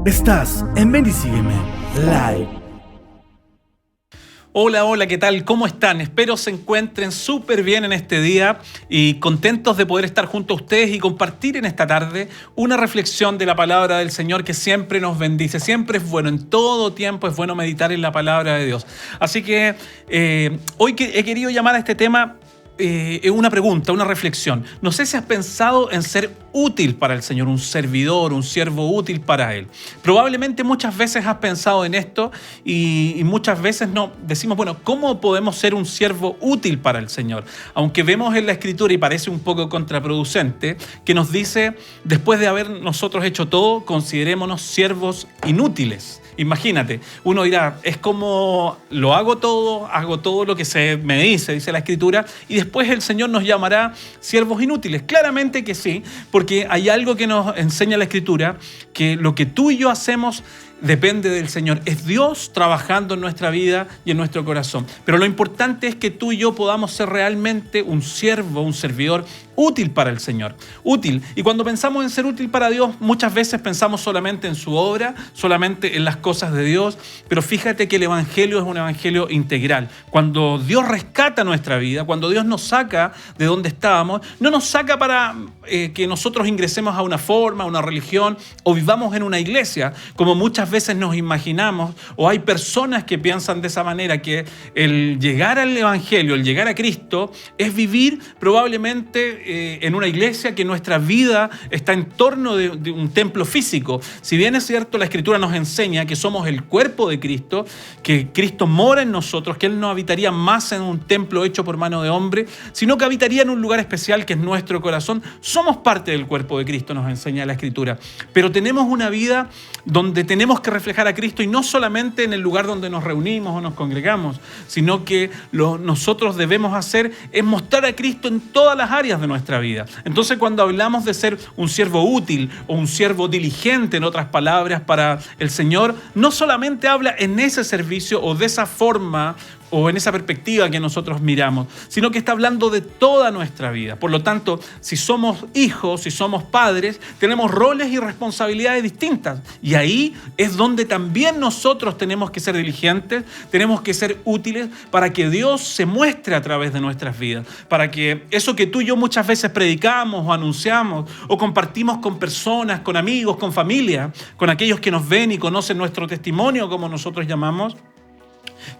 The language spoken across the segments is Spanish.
Estás en Ven y Sígueme Live. Hola, ¿qué tal? ¿Cómo están? Espero se encuentren súper bien en este día y contentos de poder estar junto a ustedes y compartir en esta tarde una reflexión de la palabra del Señor que siempre nos bendice. Siempre es bueno, en todo tiempo es bueno meditar en la palabra de Dios. Así que hoy he querido llamar a este tema una pregunta, una reflexión. No sé si has pensado en ser útil para el Señor, un servidor, un siervo útil para Él. Probablemente muchas veces has pensado en esto y muchas veces no decimos, bueno, ¿cómo podemos ser un siervo útil para el Señor? Aunque vemos en la Escritura, y parece un poco contraproducente, que nos dice, después de haber nosotros hecho todo, considerémonos siervos inútiles. Imagínate, uno dirá, es como lo hago todo lo que se me dice la Escritura, y después el Señor nos llamará siervos inútiles. Claramente que sí, porque hay algo que nos enseña la Escritura, que lo que tú y yo hacemos depende del Señor. Es Dios trabajando en nuestra vida y en nuestro corazón. Pero lo importante es que tú y yo podamos ser realmente un siervo, un servidor útil para el Señor. Útil. Y cuando pensamos en ser útil para Dios, muchas veces pensamos solamente en su obra, solamente en las cosas de Dios. Pero fíjate que el Evangelio es un Evangelio integral. Cuando Dios rescata nuestra vida, cuando Dios nos saca de donde estábamos, no nos saca para que nosotros ingresemos a una forma, a una religión o vivamos en una iglesia, como muchas veces nos imaginamos, o hay personas que piensan de esa manera, que el llegar al Evangelio, el llegar a Cristo, es vivir probablemente en una iglesia, que nuestra vida está en torno de un templo físico. Si bien es cierto, la Escritura nos enseña que somos el cuerpo de Cristo, que Cristo mora en nosotros, que Él no habitaría más en un templo hecho por mano de hombre, sino que habitaría en un lugar especial que es nuestro corazón. Somos parte del cuerpo de Cristo, nos enseña la Escritura, pero tenemos una vida donde tenemos que reflejar a Cristo, y no solamente en el lugar donde nos reunimos o nos congregamos, sino que nosotros debemos hacer es mostrar a Cristo en todas las áreas de nuestra vida. Entonces, cuando hablamos de ser un siervo útil o un siervo diligente, en otras palabras, para el Señor, no solamente habla en ese servicio o de esa forma o en esa perspectiva que nosotros miramos, sino que está hablando de toda nuestra vida. Por lo tanto, si somos hijos, si somos padres, tenemos roles y responsabilidades distintas. Y ahí es donde también nosotros tenemos que ser diligentes, tenemos que ser útiles para que Dios se muestre a través de nuestras vidas, para que eso que tú y yo muchas veces predicamos o anunciamos o compartimos con personas, con amigos, con familia, con aquellos que nos ven y conocen nuestro testimonio, como nosotros llamamos,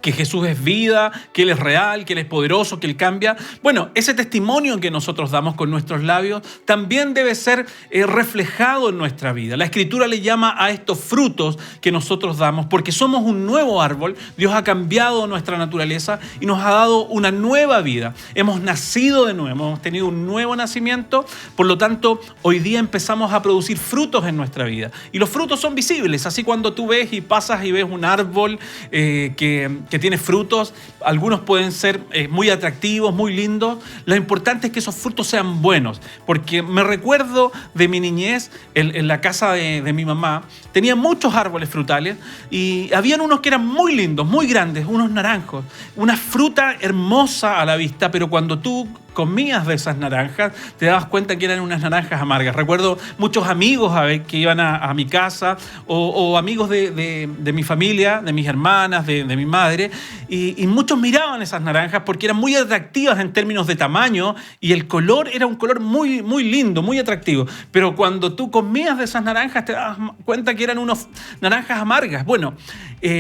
que Jesús es vida, que Él es real, que Él es poderoso, que Él cambia. Bueno, ese testimonio que nosotros damos con nuestros labios también debe ser reflejado en nuestra vida. La Escritura le llama a estos frutos que nosotros damos, porque somos un nuevo árbol. Dios ha cambiado nuestra naturaleza y nos ha dado una nueva vida. Hemos nacido de nuevo, hemos tenido un nuevo nacimiento. Por lo tanto, hoy día empezamos a producir frutos en nuestra vida. Y los frutos son visibles. Así, cuando tú ves y pasas y ves un árbol que tiene frutos, algunos pueden ser muy atractivos, muy lindos. Lo importante es que esos frutos sean buenos, porque me recuerdo de mi niñez en la casa de mi mamá. Tenía muchos árboles frutales y habían unos que eran muy lindos, muy grandes, unos naranjos, una fruta hermosa a la vista, pero cuando tú comías de esas naranjas, te dabas cuenta que eran unas naranjas amargas. Recuerdo muchos amigos que iban a mi casa o amigos de mi familia, de mis hermanas, de mi madre, y muchos miraban esas naranjas porque eran muy atractivas en términos de tamaño y el color era un color muy, muy lindo, muy atractivo. Pero cuando tú comías de esas naranjas, te dabas cuenta que eran unas naranjas amargas. Bueno,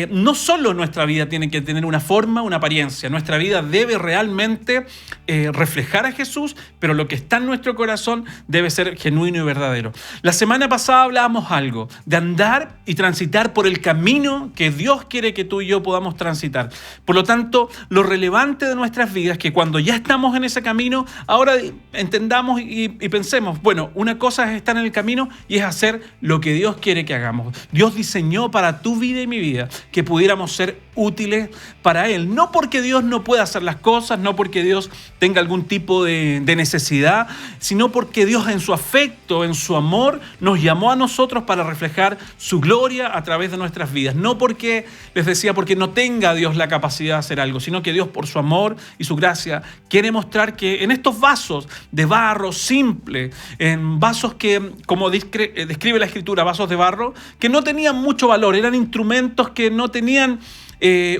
no solo nuestra vida tiene que tener una forma, una apariencia. Nuestra vida debe realmente reflejar a Jesús, pero lo que está en nuestro corazón debe ser genuino y verdadero. La semana pasada hablábamos algo de andar y transitar por el camino que Dios quiere que tú y yo podamos transitar. Por lo tanto, lo relevante de nuestras vidas es que cuando ya estamos en ese camino, ahora entendamos y pensemos, bueno, una cosa es estar en el camino y es hacer lo que Dios quiere que hagamos. Dios diseñó para tu vida y mi vida que pudiéramos ser útiles para Él. No porque Dios no pueda hacer las cosas, no porque Dios tenga algún tipo de necesidad, sino porque Dios en su afecto, en su amor, nos llamó a nosotros para reflejar su gloria a través de nuestras vidas. No porque, les decía, porque no tenga Dios la capacidad de hacer algo, sino que Dios por su amor y su gracia quiere mostrar que en estos vasos de barro simple, en vasos que, como describe la Escritura, vasos de barro, que no tenían mucho valor, eran instrumentos que no tenían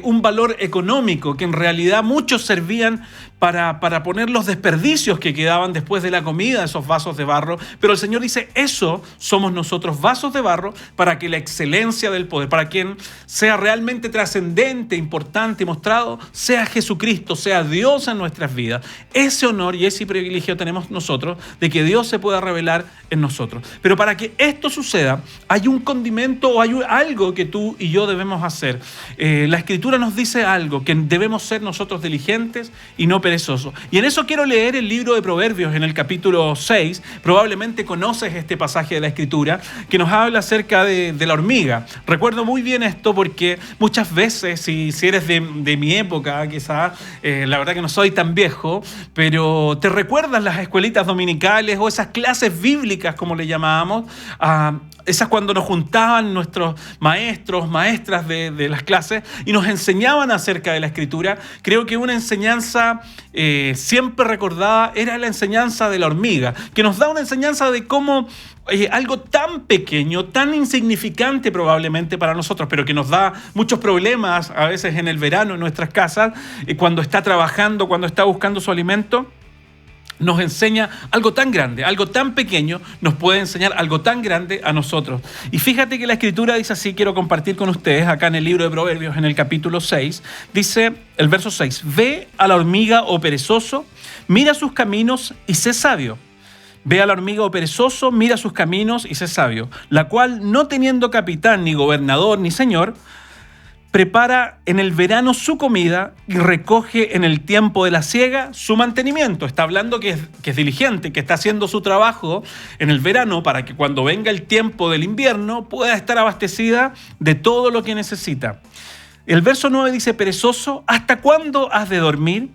un valor económico, que en realidad muchos servían para poner los desperdicios que quedaban después de la comida, esos vasos de barro. Pero el Señor dice, eso somos nosotros, vasos de barro, para que la excelencia del poder, para quien sea realmente trascendente, importante y mostrado, sea Jesucristo, sea Dios en nuestras vidas. Ese honor y ese privilegio tenemos nosotros de que Dios se pueda revelar en nosotros. Pero para que esto suceda, hay un condimento o hay algo que tú y yo debemos hacer. La Escritura nos dice algo, que debemos ser nosotros diligentes y no perezosos. Y en eso quiero leer el libro de Proverbios en el capítulo 6. Probablemente conoces este pasaje de la Escritura que nos habla acerca de la hormiga. Recuerdo muy bien esto porque muchas veces, si eres de mi época, quizás, la verdad que no soy tan viejo, pero te recuerdas las escuelitas dominicales o esas clases bíblicas, como le llamábamos, esas cuando nos juntaban nuestros maestros, maestras de las clases y nos enseñaban acerca de la Escritura. Creo que una enseñanza siempre recordada era la enseñanza de la hormiga, que nos da una enseñanza de cómo algo tan pequeño, tan insignificante probablemente para nosotros, pero que nos da muchos problemas a veces en el verano en nuestras casas, cuando está trabajando, cuando está buscando su alimento, nos enseña algo tan grande, algo tan pequeño, nos puede enseñar algo tan grande a nosotros. Y fíjate que la Escritura dice así, quiero compartir con ustedes, acá en el libro de Proverbios, en el capítulo 6, dice el verso 6, ve a la hormiga, oh perezoso, mira sus caminos y sé sabio. Ve a la hormiga, oh perezoso, mira sus caminos y sé sabio, la cual, no teniendo capitán, ni gobernador, ni señor, prepara en el verano su comida y recoge en el tiempo de la siega su mantenimiento. Está hablando que es diligente, que está haciendo su trabajo en el verano para que cuando venga el tiempo del invierno pueda estar abastecida de todo lo que necesita. El verso 9 dice, perezoso, ¿hasta cuándo has de dormir?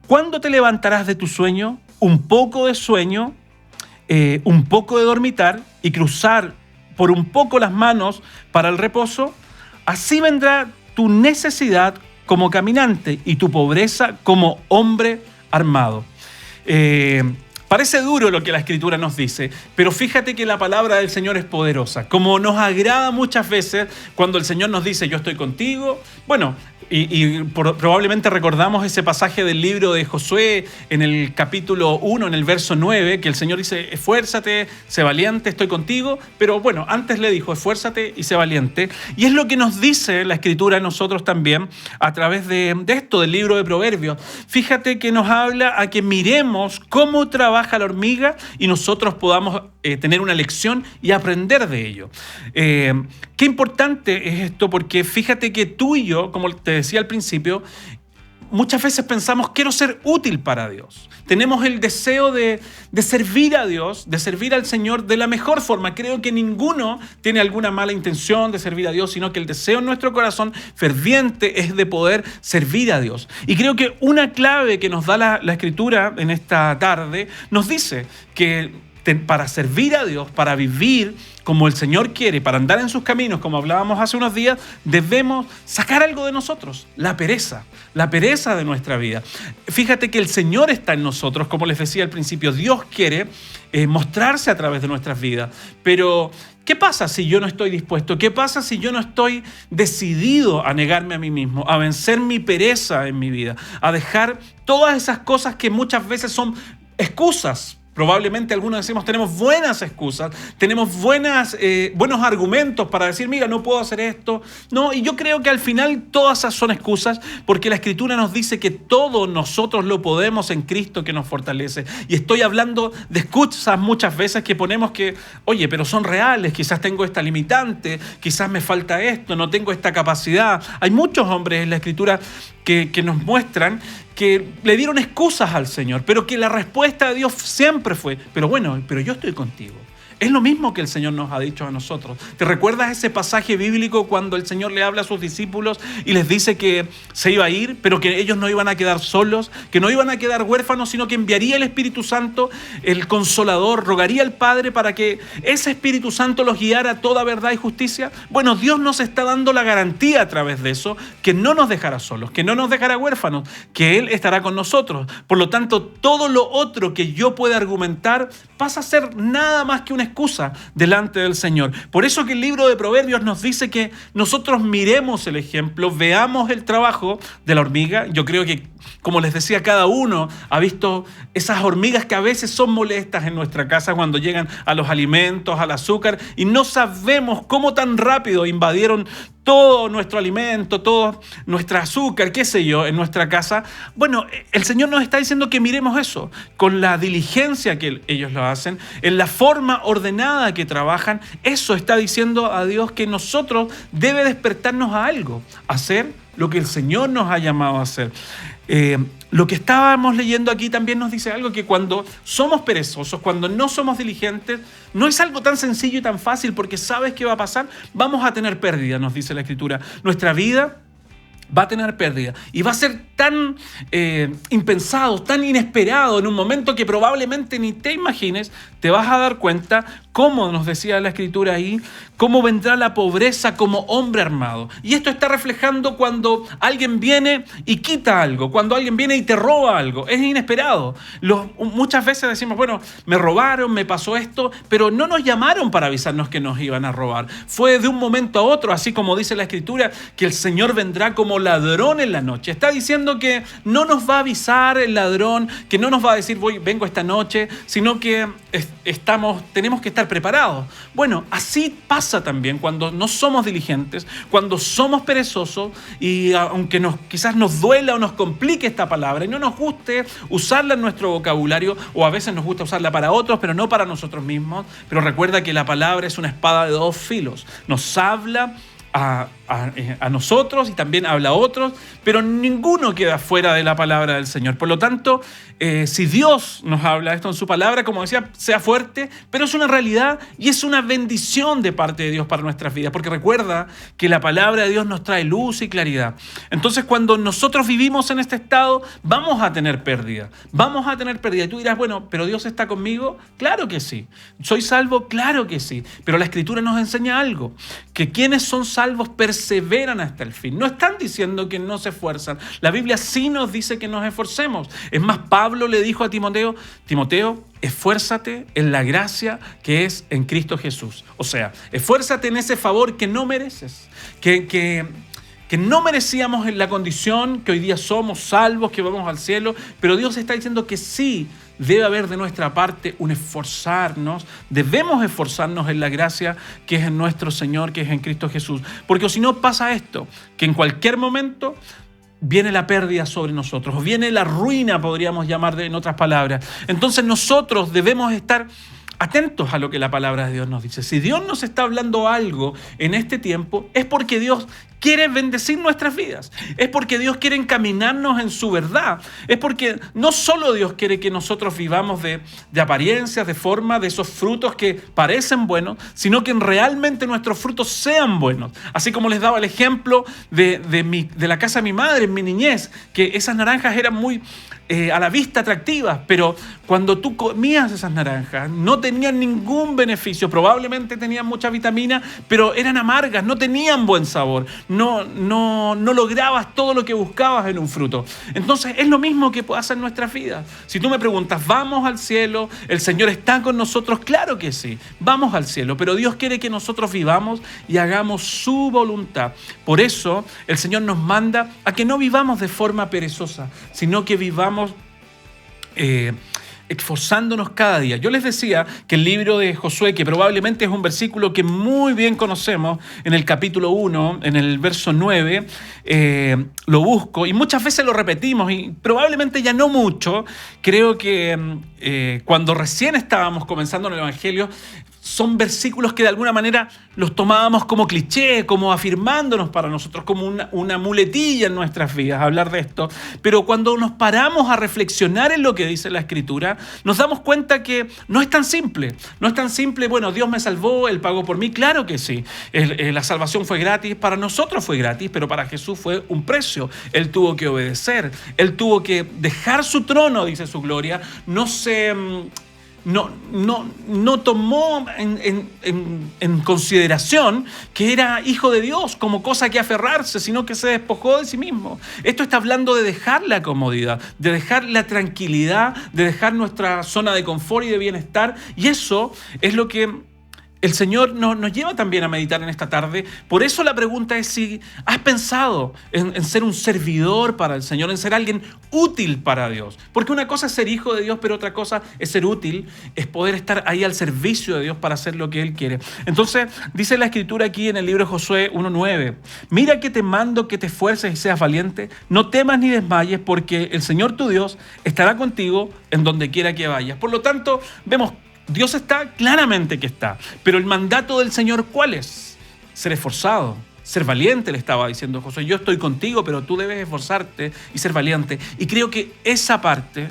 ¿Cuándo te levantarás de tu sueño? Un poco de sueño, un poco de dormitar y cruzar por un poco las manos para el reposo. Así vendrá tu necesidad como caminante y tu pobreza como hombre armado. Parece duro lo que la Escritura nos dice, pero fíjate que la palabra del Señor es poderosa. Como nos agrada muchas veces cuando el Señor nos dice, yo estoy contigo. Bueno, probablemente recordamos ese pasaje del libro de Josué en el capítulo 1, en el verso 9, que el Señor dice, esfuérzate, sé valiente, estoy contigo. Pero bueno, antes le dijo, esfuérzate y sé valiente. Y es lo que nos dice la Escritura a nosotros también a través de esto, del libro de Proverbios. Fíjate que nos habla a que miremos cómo trabaja la hormiga y nosotros podamos tener una lección y aprender de ello. Qué importante es esto, porque fíjate que tú y yo, como te decía al principio, muchas veces pensamos, quiero ser útil para Dios. Tenemos el deseo de servir a Dios, de servir al Señor de la mejor forma. Creo que ninguno tiene alguna mala intención de servir a Dios, sino que el deseo en nuestro corazón ferviente es de poder servir a Dios. Y creo que una clave que nos da la Escritura en esta tarde nos dice que para servir a Dios, para vivir como el Señor quiere, para andar en sus caminos, como hablábamos hace unos días, debemos sacar algo de nosotros, la pereza de nuestra vida. Fíjate que el Señor está en nosotros, como les decía al principio, Dios quiere mostrarse a través de nuestras vidas, pero ¿qué pasa si yo no estoy dispuesto? ¿Qué pasa si yo no estoy decidido a negarme a mí mismo, a vencer mi pereza en mi vida, a dejar todas esas cosas que muchas veces son excusas? Probablemente algunos decimos, tenemos buenas excusas, tenemos buenos argumentos para decir, mira, no puedo hacer esto. No, y yo creo que al final todas esas son excusas, porque la Escritura nos dice que todo nosotros lo podemos en Cristo que nos fortalece. Y estoy hablando de excusas muchas veces que ponemos que, oye, pero son reales, quizás tengo esta limitante, quizás me falta esto, no tengo esta capacidad. Hay muchos hombres en la Escritura que nos muestran que le dieron excusas al Señor, pero que la respuesta de Dios siempre fue, pero yo estoy contigo. Es lo mismo que el Señor nos ha dicho a nosotros. ¿Te recuerdas ese pasaje bíblico cuando el Señor le habla a sus discípulos y les dice que se iba a ir, pero que ellos no iban a quedar solos, que no iban a quedar huérfanos, sino que enviaría el Espíritu Santo, el Consolador, rogaría al Padre para que ese Espíritu Santo los guiara a toda verdad y justicia? Bueno, Dios nos está dando la garantía a través de eso, que no nos dejará solos, que no nos dejará huérfanos, que Él estará con nosotros. Por lo tanto, todo lo otro que yo pueda argumentar pasa a ser nada más que una excusa delante del Señor. Por eso que el libro de Proverbios nos dice que nosotros miremos el ejemplo, veamos el trabajo de la hormiga. Yo creo que, como les decía, cada uno ha visto esas hormigas que a veces son molestas en nuestra casa cuando llegan a los alimentos, al azúcar, y no sabemos cómo tan rápido invadieron todo nuestro alimento, todo nuestro azúcar, qué sé yo, en nuestra casa. Bueno, el Señor nos está diciendo que miremos eso, con la diligencia que ellos lo hacen, en la forma ordenada que trabajan. Eso está diciendo a Dios que nosotros debe despertarnos a algo, hacer lo que el Señor nos ha llamado a hacer. Lo que estábamos leyendo aquí también nos dice algo, que cuando somos perezosos, cuando no somos diligentes, no es algo tan sencillo y tan fácil, porque ¿sabes qué va a pasar? Vamos a tener pérdida, nos dice la Escritura. Nuestra vida va a tener pérdida y va a ser tan impensado, tan inesperado, en un momento que probablemente ni te imagines. Te vas a dar cuenta, como nos decía la Escritura ahí, cómo vendrá la pobreza como hombre armado. Y esto está reflejando cuando alguien viene y quita algo, cuando alguien viene y te roba algo. Es inesperado. Muchas veces decimos, bueno, me robaron, me pasó esto, pero no nos llamaron para avisarnos que nos iban a robar. Fue de un momento a otro, así como dice la Escritura, que el Señor vendrá como ladrón en la noche. Está diciendo que no nos va a avisar el ladrón, que no nos va a decir, vengo esta noche, sino que tenemos que estar preparados. Bueno, así pasa también cuando no somos diligentes, cuando somos perezosos, y aunque quizás nos duela o nos complique esta palabra y no nos guste usarla en nuestro vocabulario, o a veces nos gusta usarla para otros, pero no para nosotros mismos. Pero recuerda que la palabra es una espada de dos filos. Nos habla a nosotros y también habla a otros, pero ninguno queda fuera de la palabra del Señor. Por lo tanto, si Dios nos habla esto en su palabra, como decía, sea fuerte, pero es una realidad y es una bendición de parte de Dios para nuestras vidas, porque recuerda que la palabra de Dios nos trae luz y claridad. Entonces, cuando nosotros vivimos en este estado, vamos a tener pérdida. Vamos a tener pérdida. Y tú dirás, bueno, ¿pero Dios está conmigo? Claro que sí. ¿Soy salvo? Claro que sí. Pero la Escritura nos enseña algo, que quienes son salvos perseveran hasta el fin. No están diciendo que no se esfuerzan. La Biblia sí nos dice que nos esforcemos. Es más, Pablo le dijo a Timoteo, esfuérzate en la gracia que es en Cristo Jesús. O sea, esfuérzate en ese favor que no mereces, que no merecíamos en la condición que hoy día somos salvos, que vamos al cielo, pero Dios está diciendo que sí debe haber de nuestra parte un esforzarnos. Debemos esforzarnos en la gracia que es en nuestro Señor, que es en Cristo Jesús. Porque si no pasa esto, que en cualquier momento viene la pérdida sobre nosotros, viene la ruina, podríamos llamar en otras palabras. Entonces nosotros debemos estar atentos a lo que la palabra de Dios nos dice. Si Dios nos está hablando algo en este tiempo, es porque Dios quiere bendecir nuestras vidas. Es porque Dios quiere encaminarnos en su verdad. Es porque no solo Dios quiere que nosotros vivamos de apariencias, de forma, de esos frutos que parecen buenos, sino que realmente nuestros frutos sean buenos. Así como les daba el ejemplo de la casa de mi madre en mi niñez, que esas naranjas eran muy a la vista atractivas, pero cuando tú comías esas naranjas no tenían ningún beneficio. Probablemente tenían mucha vitamina, pero eran amargas, no tenían buen sabor. No lograbas todo lo que buscabas en un fruto. Entonces es lo mismo que pasa en nuestras vidas. Si tú me preguntas, ¿vamos al cielo? ¿El Señor está con nosotros? Claro que sí, vamos al cielo, pero Dios quiere que nosotros vivamos y hagamos su voluntad. Por eso el Señor nos manda a que no vivamos de forma perezosa, sino que vivamos esforzándonos cada día. Yo les decía que el libro de Josué, que probablemente es un versículo que muy bien conocemos, en el capítulo 1, en el verso 9, lo busco y muchas veces lo repetimos y probablemente ya no mucho. Creo que cuando recién estábamos comenzando en el Evangelio, son versículos que de alguna manera los tomábamos como cliché, como afirmándonos para nosotros, como una muletilla en nuestras vidas, hablar de esto. Pero cuando nos paramos a reflexionar en lo que dice la Escritura, nos damos cuenta que no es tan simple. No es tan simple, bueno, Dios me salvó, Él pagó por mí. Claro que sí. La salvación fue gratis, para nosotros fue gratis, pero para Jesús fue un precio. Él tuvo que obedecer, Él tuvo que dejar su trono, dice su gloria, no tomó en consideración que era hijo de Dios como cosa que aferrarse, sino que se despojó de sí mismo. Esto está hablando de dejar la comodidad, de dejar la tranquilidad, de dejar nuestra zona de confort y de bienestar. Y eso es lo que el Señor nos lleva también a meditar en esta tarde. Por eso la pregunta es si has pensado en ser un servidor para el Señor, en ser alguien útil para Dios. Porque una cosa es ser hijo de Dios, pero otra cosa es ser útil, es poder estar ahí al servicio de Dios para hacer lo que Él quiere. Entonces, dice la Escritura aquí en el libro de Josué 1:9, mira que te mando que te esfuerces y seas valiente, no temas ni desmayes, porque el Señor tu Dios estará contigo en donde quiera que vayas. Por lo tanto, vemos Dios está, claramente que está, pero el mandato del Señor, ¿cuál es? Ser esforzado, ser valiente, le estaba diciendo Josué. Yo estoy contigo, pero tú debes esforzarte y ser valiente. Y creo que esa parte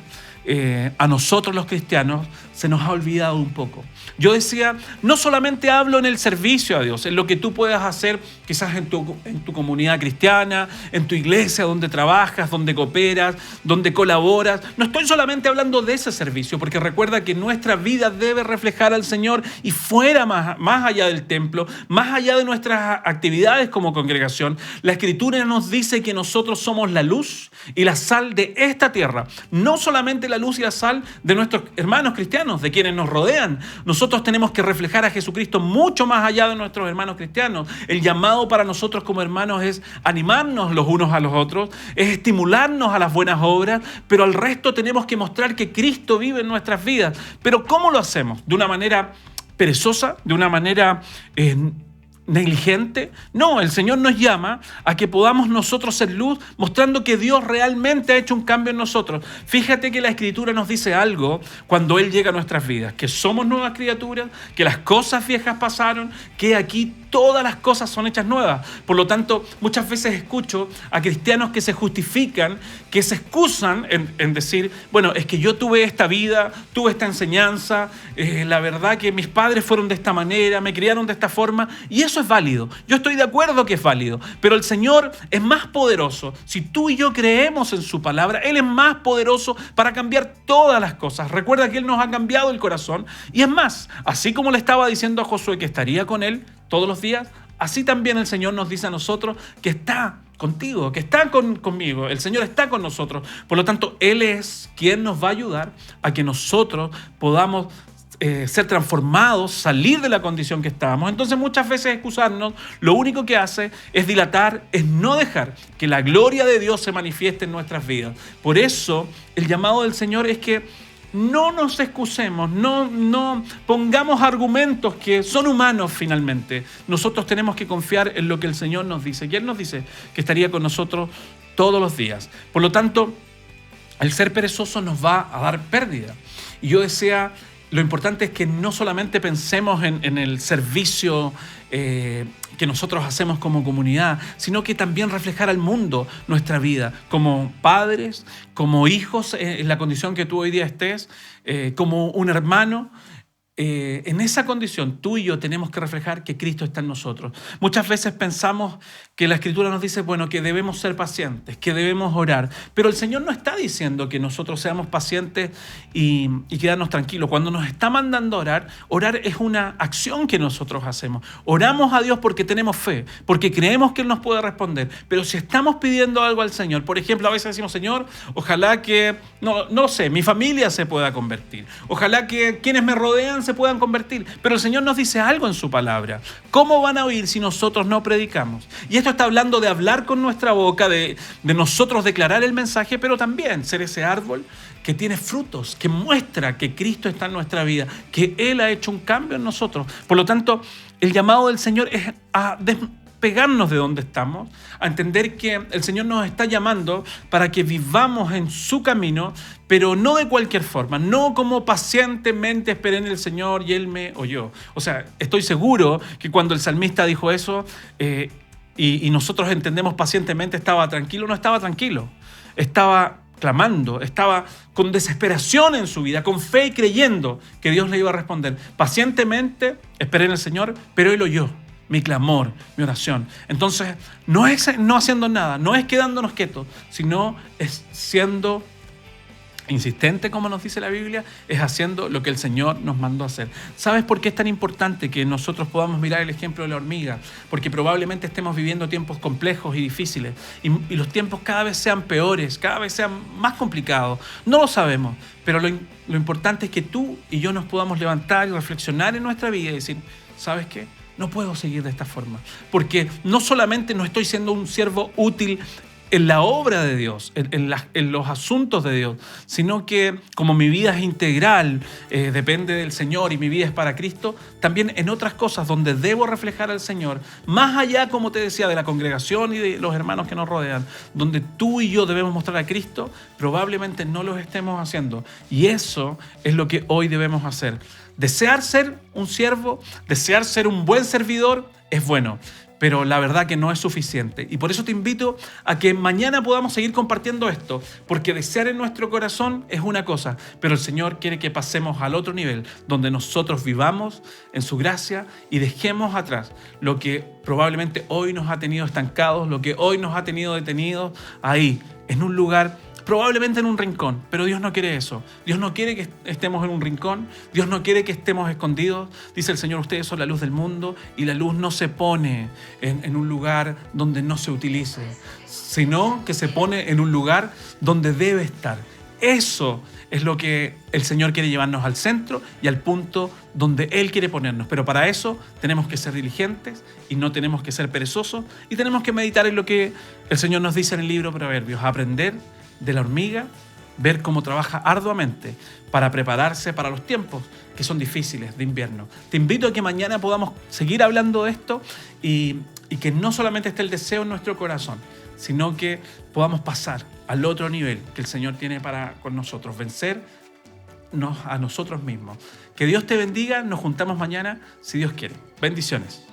a nosotros los cristianos se nos ha olvidado un poco. Yo decía, no solamente hablo en el servicio a Dios, en lo que tú puedas hacer quizás en tu comunidad cristiana, en tu iglesia donde trabajas, donde cooperas, donde colaboras. No estoy solamente hablando de ese servicio, porque recuerda que nuestra vida debe reflejar al Señor y fuera más allá del templo, más allá de nuestras actividades como congregación. La Escritura nos dice que nosotros somos la luz y la sal de esta tierra. No solamente la luz y la sal de nuestros hermanos cristianos, de quienes nos rodean. Nosotros tenemos que reflejar a Jesucristo mucho más allá de nuestros hermanos cristianos. El llamado para nosotros como hermanos es animarnos los unos a los otros, es estimularnos a las buenas obras, pero al resto tenemos que mostrar que Cristo vive en nuestras vidas. Pero ¿cómo lo hacemos? ¿De una manera perezosa? ¿De una manera negligente? No, el Señor nos llama a que podamos nosotros ser luz, mostrando que Dios realmente ha hecho un cambio en nosotros. Fíjate que la Escritura nos dice algo cuando Él llega a nuestras vidas, que somos nuevas criaturas, que las cosas viejas pasaron, que aquí todas las cosas son hechas nuevas. Por lo tanto, muchas veces escucho a cristianos que se justifican, que se excusan en decir, bueno, es que yo tuve esta vida, tuve esta enseñanza, la verdad que mis padres fueron de esta manera, me criaron de esta forma, y eso es válido. Yo estoy de acuerdo que es válido, pero el Señor es más poderoso. Si tú y yo creemos en su palabra, Él es más poderoso para cambiar todas las cosas. Recuerda que Él nos ha cambiado el corazón, y es más, así como le estaba diciendo a Josué que estaría con Él todos los días, así también el Señor nos dice a nosotros que está contigo, que está conmigo. El Señor está con nosotros. Por lo tanto, Él es quien nos va a ayudar a que nosotros podamos ser transformados, salir de la condición que estábamos. Entonces muchas veces excusarnos lo único que hace es dilatar, es no dejar que la gloria de Dios se manifieste en nuestras vidas. Por eso el llamado del Señor es que no nos excusemos, no pongamos argumentos que son humanos finalmente. Nosotros tenemos que confiar en lo que el Señor nos dice. Y Él nos dice que estaría con nosotros todos los días. Por lo tanto, el ser perezoso nos va a dar pérdida. Y yo decía, lo importante es que no solamente pensemos en el servicio que nosotros hacemos como comunidad, sino que también reflejar al mundo nuestra vida, como padres, como hijos, en la condición que tú hoy día estés, como un hermano. En esa condición, tú y yo tenemos que reflejar que Cristo está en nosotros. Muchas veces pensamos que la Escritura nos dice, bueno, que debemos ser pacientes, que debemos orar, pero el Señor no está diciendo que nosotros seamos pacientes y quedarnos tranquilos. Cuando nos está mandando a orar, orar es una acción que nosotros hacemos. Oramos a Dios porque tenemos fe, porque creemos que Él nos puede responder, pero si estamos pidiendo algo al Señor, por ejemplo, a veces decimos, Señor, ojalá que, no sé, mi familia se pueda convertir, ojalá que quienes me rodean se puedan convertir, pero el Señor nos dice algo en su palabra. ¿Cómo van a oír si nosotros no predicamos? Y esto está hablando de hablar con nuestra boca, de nosotros declarar el mensaje, pero también ser ese árbol que tiene frutos, que muestra que Cristo está en nuestra vida, que Él ha hecho un cambio en nosotros. Por lo tanto, el llamado del Señor es a despegarnos de donde estamos, a entender que el Señor nos está llamando para que vivamos en su camino, pero no de cualquier forma, no como pacientemente esperé en el Señor y Él me oyó. O sea, estoy seguro que cuando el salmista dijo eso, y nosotros entendemos pacientemente, estaba tranquilo, no estaba tranquilo, estaba clamando, estaba con desesperación en su vida, con fe y creyendo que Dios le iba a responder. Pacientemente esperé en el Señor, pero Él oyó mi clamor, mi oración. Entonces, no es no haciendo nada, no es quedándonos quietos, sino es siendo insistente, como nos dice la Biblia, es haciendo lo que el Señor nos mandó a hacer. ¿Sabes por qué es tan importante que nosotros podamos mirar el ejemplo de la hormiga? Porque probablemente estemos viviendo tiempos complejos y difíciles y los tiempos cada vez sean peores, cada vez sean más complicados. No lo sabemos, pero lo importante es que tú y yo nos podamos levantar y reflexionar en nuestra vida y decir, ¿sabes qué? No puedo seguir de esta forma, porque no solamente no estoy siendo un siervo útil en la obra de Dios, en los asuntos de Dios, sino que como mi vida es integral, depende del Señor y mi vida es para Cristo, también en otras cosas donde debo reflejar al Señor, más allá, como te decía, de la congregación y de los hermanos que nos rodean, donde tú y yo debemos mostrar a Cristo, probablemente no los estemos haciendo. Y eso es lo que hoy debemos hacer. Desear ser un siervo, desear ser un buen servidor es bueno, pero la verdad que no es suficiente. Y por eso te invito a que mañana podamos seguir compartiendo esto, porque desear en nuestro corazón es una cosa, pero el Señor quiere que pasemos al otro nivel, donde nosotros vivamos en su gracia y dejemos atrás lo que probablemente hoy nos ha tenido estancados, lo que hoy nos ha tenido detenidos ahí, en un lugar, probablemente en un rincón, pero Dios no quiere eso. Dios no quiere que estemos en un rincón, Dios no quiere que estemos escondidos. Dice el Señor, ustedes son la luz del mundo y la luz no se pone en un lugar donde no se utilice, sino que se pone en un lugar donde debe estar. Eso es lo que el Señor quiere llevarnos al centro y al punto donde Él quiere ponernos. Pero para eso tenemos que ser diligentes y no tenemos que ser perezosos y tenemos que meditar en lo que el Señor nos dice en el libro de Proverbios, aprender de la hormiga, ver cómo trabaja arduamente para prepararse para los tiempos que son difíciles de invierno. Te invito a que mañana podamos seguir hablando de esto y que no solamente esté el deseo en nuestro corazón, sino que podamos pasar al otro nivel que el Señor tiene para con nosotros, vencernos a nosotros mismos. Que Dios te bendiga, nos juntamos mañana si Dios quiere. Bendiciones.